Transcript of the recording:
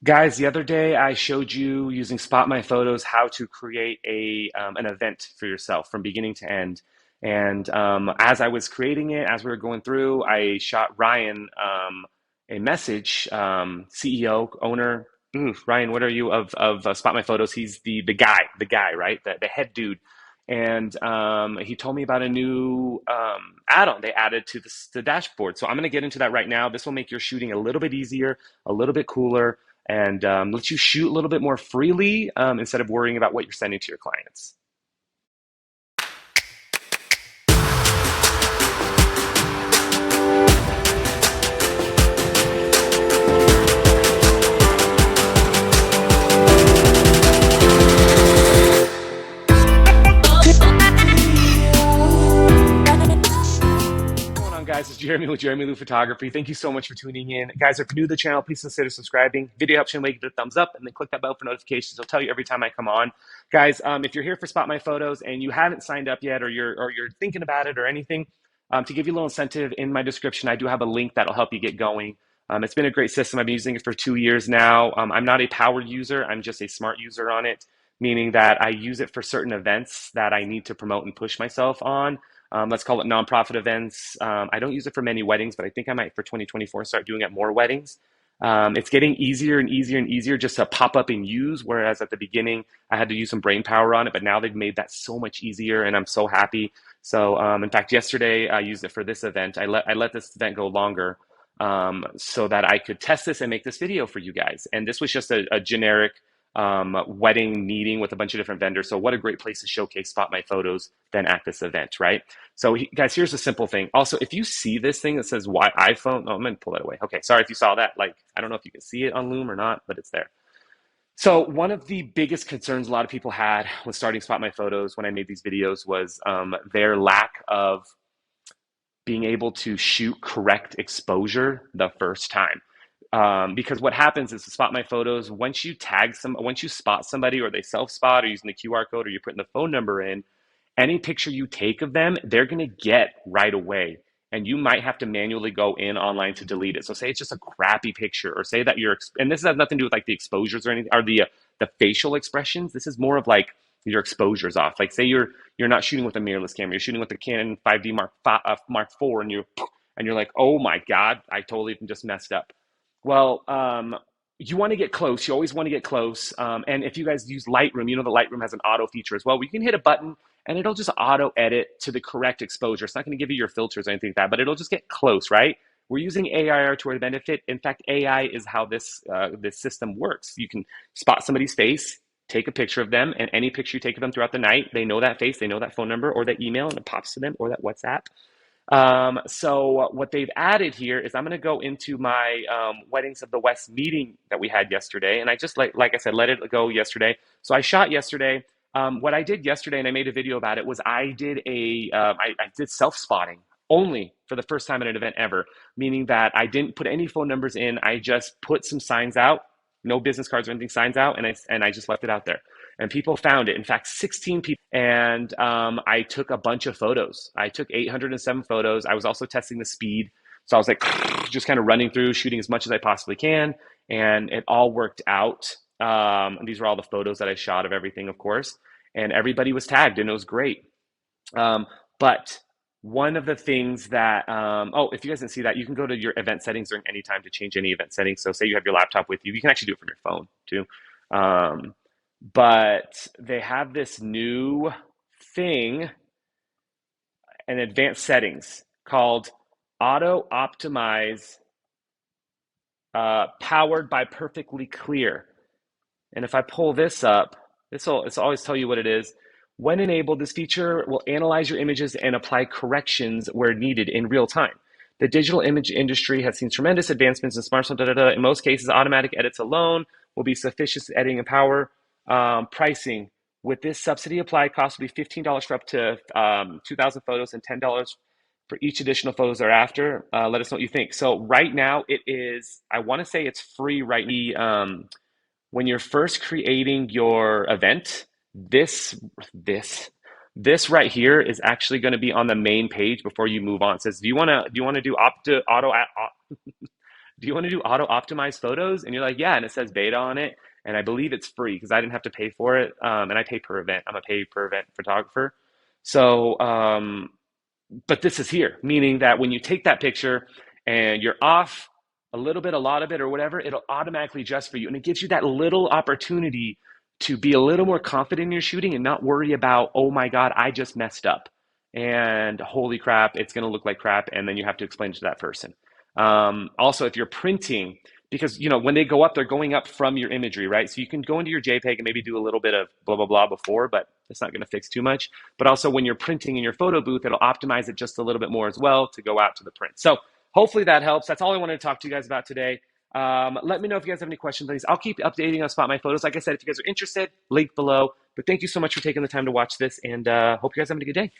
Guys, the other day I showed you using Spot My Photos how to create an event for yourself from beginning to end. And as I was creating it, as we were going through, I shot Ryan a message, CEO, owner. Ryan, what are you of Spot My Photos? He's the guy, right? The head dude. And he told me about a new add-on they added to the dashboard. So I'm going to get into that right now. This will make your shooting a little bit easier, a little bit cooler, and lets you shoot a little bit more freely instead of worrying about what you're sending to your clients. What's going on, guys? It's Jeremy with Jeremy Lou Photography. Thank you so much for tuning in. Guys, if you're new to the channel, please consider subscribing. Video helps you, make it a thumbs up, and then click that bell for notifications. It'll tell you every time I come on. Guys, if you're here for Spot My Photos and you haven't signed up yet, or you're thinking about it or anything, to give you a little incentive, in my description, I do have a link that'll help you get going. It's been a great system. I've been using it for 2 years now. I'm not a power user. I'm just a smart user on it, meaning that I use it for certain events that I need to promote and push myself on. Let's call it nonprofit events. I don't use it for many weddings, but I think I might for 2024 start doing it at more weddings. It's getting easier and easier and easier just to pop up and use, whereas at the beginning I had to use some brain power on it, but now they've made that so much easier and I'm so happy. So in fact, yesterday I used it for this event. I let this event go longer so that I could test this and make this video for you guys. And this was just a generic wedding meeting with a bunch of different vendors. So what a great place to showcase Spot My Photos than at this event, right? So guys, here's a simple thing. Also, if you see this thing that says why iPhone, oh, I'm gonna pull that away. Okay, sorry if you saw that. Like, I don't know if you can see it on Loom or not, but it's there. So one of the biggest concerns a lot of people had with starting Spot My Photos when I made these videos was their lack of being able to shoot correct exposure the first time. Because what happens is to Spot My Photos, once you spot somebody or they self-spot or using the QR code or you're putting the phone number in, any picture you take of them, they're going to get right away. And you might have to manually go in online to delete it. So say it's just a crappy picture, or say that and this has nothing to do with like the exposures or anything, or the facial expressions. This is more of like your exposures off. Like say you're not shooting with a mirrorless camera, you're shooting with the Canon 5D Mark IV, and you're like, oh my God, I totally just messed up. Well, you want to get close. You always want to get close. And if you guys use Lightroom, you know the Lightroom has an auto feature as well, where you can hit a button and it'll just auto edit to the correct exposure. It's not going to give you your filters or anything like that, but it'll just get close, right? We're using AIR to our benefit. In fact, AI is how this system works. You can spot somebody's face, take a picture of them, and any picture you take of them throughout the night, they know that face, they know that phone number or that email, and it pops to them, or that WhatsApp. So what they've added here is I'm going to go into my Weddings of the West meeting that we had yesterday, and I just like I said, let it go yesterday. So I shot yesterday. What I did yesterday, and I made a video about it, was I did self spotting only for the first time at an event ever, meaning that I didn't put any phone numbers in. I just put some signs out, no business cards or anything, signs out, and I just left it out there. And people found it. In fact, 16 people. And I took a bunch of photos. I took 807 photos. I was also testing the speed. So I was like, just kind of running through, shooting as much as I possibly can. And it all worked out. These were all the photos that I shot of everything, of course. And everybody was tagged, and it was great. But one of the things that, oh, if you guys didn't see that, you can go to your event settings during any time to change any event settings. So say you have your laptop with you. You can actually do it from your phone too. But they have this new thing in advanced settings called Auto Optimize, powered by Perfectly Clear. And if I pull this up, it's always tell you what it is. When enabled, this feature will analyze your images and apply corrections where needed in real time. The digital image industry has seen tremendous advancements in smartphones. In most cases, automatic edits alone will be sufficient editing and power. Pricing with this subsidy applied, cost will be $15 for up to 2,000 photos and $10 for each additional photos thereafter. Let us know what you think. So right now it is, I want to say it's free right now. When you're first creating your event, this right here is actually going to be on the main page before you move on. It says, do you want to do auto do you want to do auto optimized photos? And you're like, yeah. And it says beta on it. And I believe it's free because I didn't have to pay for it. And I pay per event. I'm a pay per event photographer. So, but this is here, meaning that when you take that picture and you're off a little bit, a lot of it, or whatever, it'll automatically adjust for you. And it gives you that little opportunity to be a little more confident in your shooting and not worry about, oh my God, I just messed up. And holy crap, it's going to look like crap. And then you have to explain to that person. Also, if you're printing, because when they go up, they're going up from your imagery, right? So you can go into your JPEG and maybe do a little bit of blah, blah, blah before, but it's not going to fix too much. But also when you're printing in your photo booth, it'll optimize it just a little bit more as well to go out to the print. So hopefully that helps. That's all I wanted to talk to you guys about today. Let me know if you guys have any questions, please. I'll keep updating on Spot My Photos. Like I said, if you guys are interested, link below. But thank you so much for taking the time to watch this, and hope you guys have a good day.